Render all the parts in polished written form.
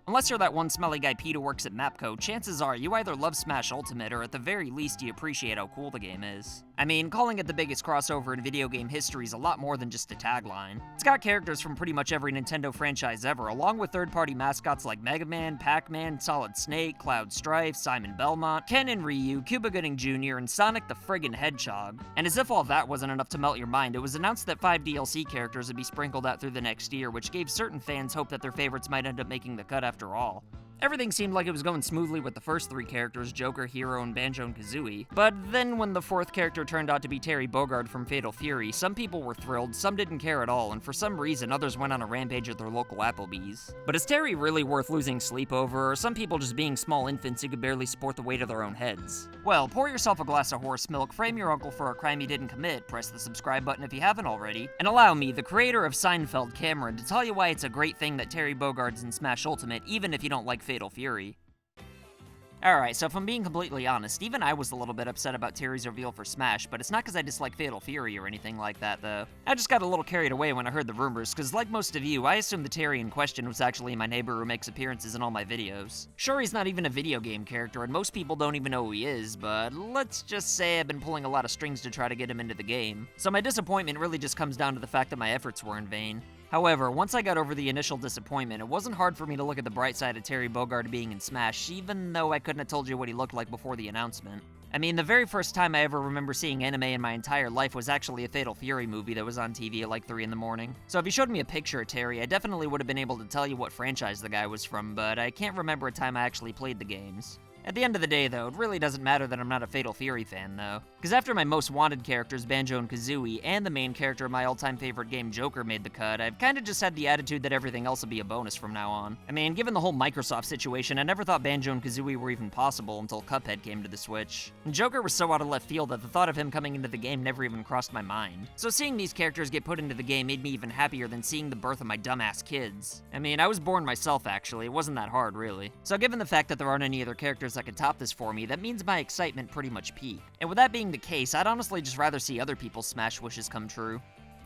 Unless you're that one smelly guy Pete who works at Mapco, chances are you either love Smash Ultimate or at the very least you appreciate how cool the game is. I mean, calling it the biggest crossover in video game history is a lot more than just a tagline. It's got characters from pretty much every Nintendo franchise ever, along with third-party mascots like Mega Man, Pac-Man, Solid Snake, Cloud Strife, Simon Belmont, Ken and Ryu, Cuba Gooding Jr., and Sonic the friggin' Hedgehog. And as if all that wasn't enough to melt your mind, it was announced that 5 DLC characters would be sprinkled out through the next year, which gave certain fans hope that their favorites might end up making the cut after all. Everything seemed like it was going smoothly with the first 3 characters, Joker, Hero, and Banjo-Kazooie. But then when the 4th character turned out to be Terry Bogard from Fatal Fury, some people were thrilled, some didn't care at all, and for some reason others went on a rampage at their local Applebee's. But is Terry really worth losing sleep over, or are some people just being small infants who could barely support the weight of their own heads? Well, pour yourself a glass of horse milk, frame your uncle for a crime he didn't commit, press the subscribe button if you haven't already, and allow me, the creator of Seinfeld, Cameron, to tell you why it's a great thing that Terry Bogard's in Smash Ultimate, even if you don't like Fatal Fury. Alright, so if I'm being completely honest, even I was a little bit upset about Terry's reveal for Smash, but it's not because I dislike Fatal Fury or anything like that, though. I just got a little carried away when I heard the rumors, because like most of you, I assumed the Terry in question was actually my neighbor who makes appearances in all my videos. Sure, he's not even a video game character, and most people don't even know who he is, but let's just say I've been pulling a lot of strings to try to get him into the game. So my disappointment really just comes down to the fact that my efforts were in vain. However, once I got over the initial disappointment, it wasn't hard for me to look at the bright side of Terry Bogard being in Smash, even though I couldn't have told you what he looked like before the announcement. I mean, the very first time I ever remember seeing anime in my entire life was actually a Fatal Fury movie that was on TV at like 3 in the morning. So if you showed me a picture of Terry, I definitely would have been able to tell you what franchise the guy was from, but I can't remember a time I actually played the games. At the end of the day, though, it really doesn't matter that I'm not a Fatal Fury fan, though. Because after my most wanted characters, Banjo and Kazooie, and the main character of my all-time favorite game, Joker, made the cut, I've kinda just had the attitude that everything else will be a bonus from now on. I mean, given the whole Microsoft situation, I never thought Banjo and Kazooie were even possible until Cuphead came to the Switch. And Joker was so out of left field that the thought of him coming into the game never even crossed my mind. So seeing these characters get put into the game made me even happier than seeing the birth of my dumbass kids. I mean, I was born myself, actually. It wasn't that hard, really. So given the fact that there aren't any other characters that could top this for me, that means my excitement pretty much peaked. And with that being the case, I'd honestly just rather see other people's Smash wishes come true.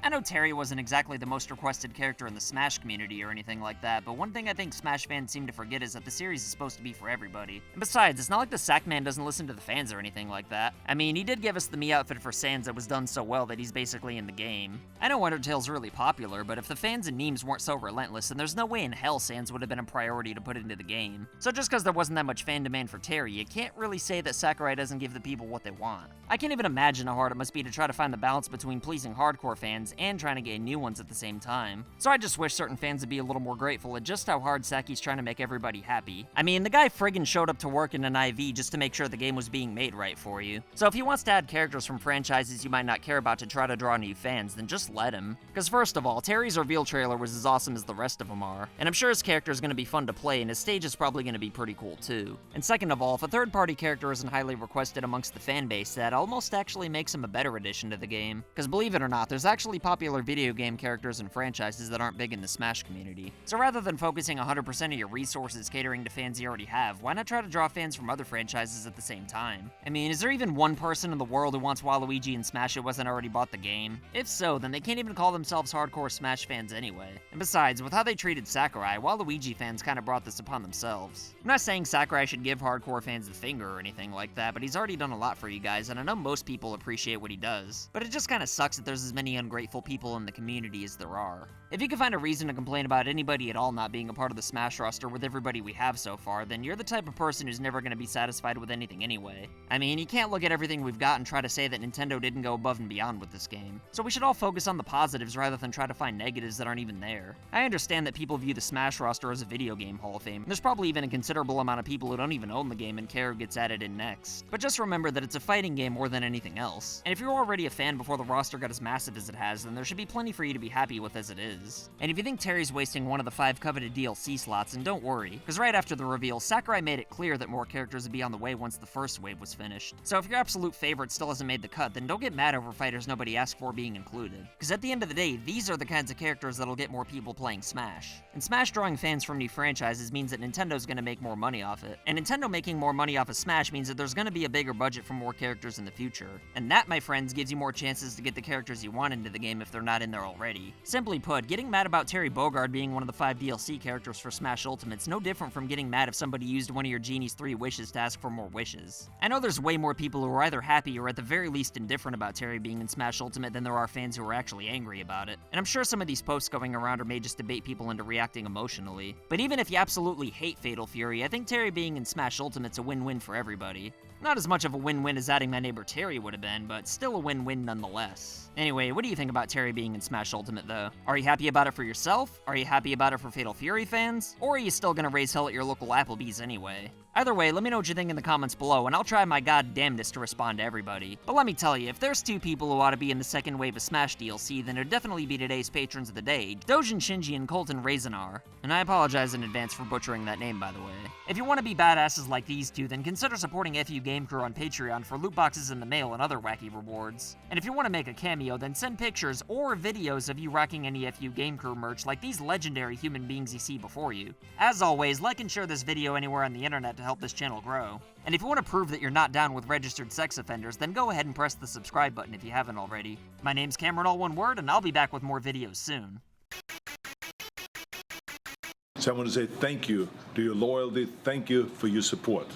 I know Terry wasn't exactly the most requested character in the Smash community or anything like that, but one thing I think Smash fans seem to forget is that the series is supposed to be for everybody. And besides, it's not like the Sackman doesn't listen to the fans or anything like that. I mean, he did give us the Mii outfit for Sans that was done so well that he's basically in the game. I know Undertale's really popular, but if the fans and memes weren't so relentless, then there's no way in hell Sans would have been a priority to put into the game. So just because there wasn't that much fan demand for Terry, you can't really say that Sakurai doesn't give the people what they want. I can't even imagine how hard it must be to try to find the balance between pleasing hardcore fans and trying to gain new ones at the same time. So I just wish certain fans would be a little more grateful at just how hard Saki's trying to make everybody happy. I mean, the guy friggin' showed up to work in an IV just to make sure the game was being made right for you. So if he wants to add characters from franchises you might not care about to try to draw new fans, then just let him. Because first of all, Terry's reveal trailer was as awesome as the rest of them are, and I'm sure his character is going to be fun to play and his stage is probably going to be pretty cool too. And second of all, if a third-party character isn't highly requested amongst the fanbase, that almost actually makes him a better addition to the game. Because believe it or not, there's actually popular video game characters and franchises that aren't big in the Smash community. So rather than focusing 100% of your resources catering to fans you already have, why not try to draw fans from other franchises at the same time? I mean, is there even one person in the world who wants Waluigi in Smash who wasn't already bought the game? If so, then they can't even call themselves hardcore Smash fans anyway. And besides, with how they treated Sakurai, Waluigi fans kinda brought this upon themselves. I'm not saying Sakurai should give hardcore fans the finger or anything like that, but he's already done a lot for you guys, and I know most people appreciate what he does. But it just kinda sucks that there's as many ungrateful people in the community as there are. If you can find a reason to complain about anybody at all not being a part of the Smash roster with everybody we have so far, then you're the type of person who's never gonna be satisfied with anything anyway. I mean, you can't look at everything we've got and try to say that Nintendo didn't go above and beyond with this game. So we should all focus on the positives rather than try to find negatives that aren't even there. I understand that people view the Smash roster as a video game Hall of Fame, and there's probably even a considerable amount of people who don't even own the game and care who gets added in next. But just remember that it's a fighting game more than anything else. And if you're already a fan before the roster got as massive as it has, then there should be plenty for you to be happy with as it is. And if you think Terry's wasting one of the 5 coveted DLC slots, and don't worry, because right after the reveal, Sakurai made it clear that more characters would be on the way once the first wave was finished. So if your absolute favorite still hasn't made the cut, then don't get mad over fighters nobody asked for being included. Because at the end of the day, these are the kinds of characters that'll get more people playing Smash. And Smash drawing fans from new franchises means that Nintendo's gonna make more money off it. And Nintendo making more money off of Smash means that there's gonna be a bigger budget for more characters in the future. And that, my friends, gives you more chances to get the characters you want into the game if they're not in there already. Simply put, getting mad about Terry Bogard being one of the 5 DLC characters for Smash Ultimate's no different from getting mad if somebody used one of your genie's 3 wishes to ask for more wishes. I know there's way more people who are either happy or at the very least indifferent about Terry being in Smash Ultimate than there are fans who are actually angry about it. And I'm sure some of these posts going around are made just to bait people into reacting emotionally. But even if you absolutely hate Fatal Fury, I think Terry being in Smash Ultimate's a win-win for everybody. Not as much of a win-win as adding my neighbor Terry would have been, but still a win-win nonetheless. Anyway, what do you think about Terry being in Smash Ultimate though? Are you happy about it for yourself? Are you happy about it for Fatal Fury fans? Or are you still gonna raise hell at your local Applebee's anyway? Either way, let me know what you think in the comments below, and I'll try my goddamnedest to respond to everybody. But let me tell you, if there's 2 people who ought to be in the second wave of Smash DLC, then it'd definitely be today's patrons of the day, Dojin Shinji and Colton Raisenar. And I apologize in advance for butchering that name, by the way. If you want to be badasses like these 2, then consider supporting FU Game Crew on Patreon for loot boxes in the mail and other wacky rewards. And if you want to make a cameo, then send pictures or videos of you rocking any FU Game Crew merch like these legendary human beings you see before you. As always, like and share this video anywhere on the internet to help this channel grow. And if you want to prove that you're not down with registered sex offenders, then go ahead and press the subscribe button if you haven't already. My name's Cameron, all one word, and I'll be back with more videos soon. So I want to say thank you to your loyalty, thank you for your support.